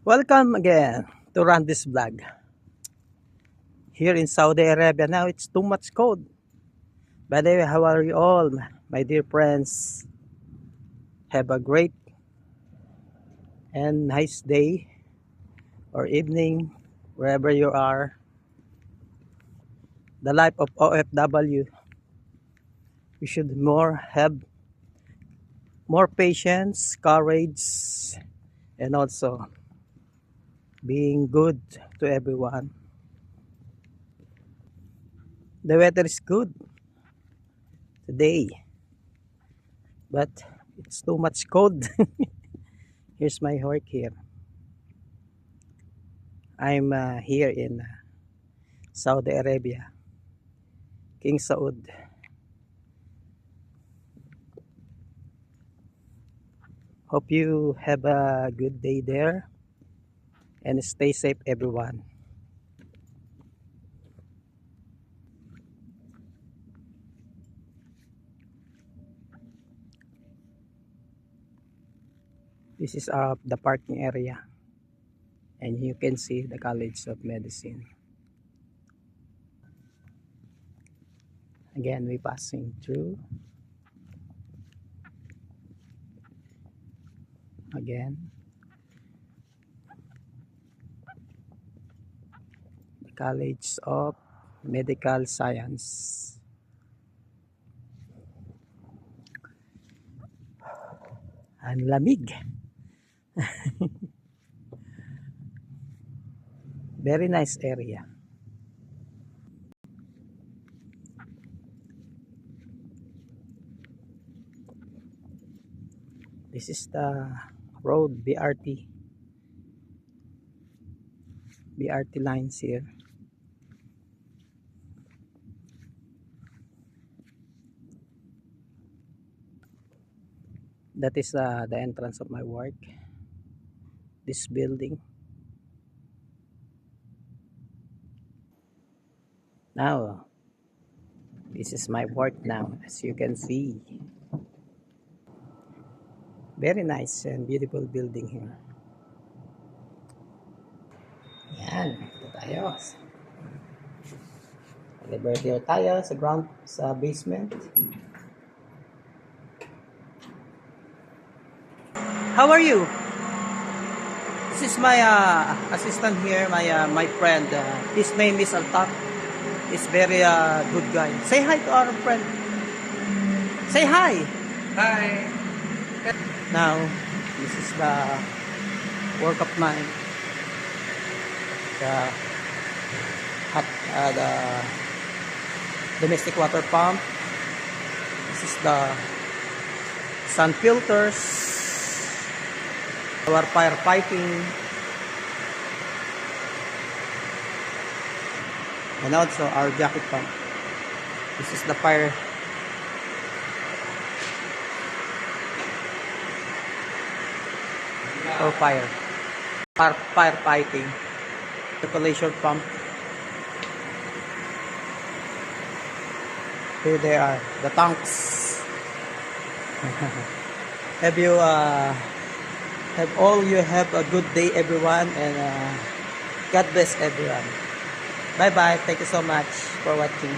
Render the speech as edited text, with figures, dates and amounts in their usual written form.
Welcome again to run this vlog. Here in Saudi Arabia now, it's too much cold. By the way, how are you all, my dear friends? Have a great and nice day or evening, wherever you are. The life of OFW, we should have more patience, courage, and also being good to everyone. The weather is good today, but it's too much cold. Here's my work here. I'm here in Saudi Arabia, King Saud. Hope you have a good day there and stay safe, everyone. This is the parking area, and you can see the College of Medicine. Again, we passing through. Again, the College of Medical Science. Ang lamig. Very nice area. This is the road BRT lines here. That is the entrance of my work. This building. Now, this is my work now, as you can see. Very nice and beautiful building here. Yan, ito tayo. Liberty tayo sa basement. How are you? This is my assistant here, my friend. His name is Altaf. He's very good guy. Say hi to our friend. Say hi. Hi. Now, this is the work of mine. The domestic water pump. This is the sun filters. Our firefighting. And also our jacket pump. This is the fire or firefighting. Circulation pump. Here they are, the tanks. Have you have a good day, everyone, and God bless everyone. Bye bye. Thank you so much for watching.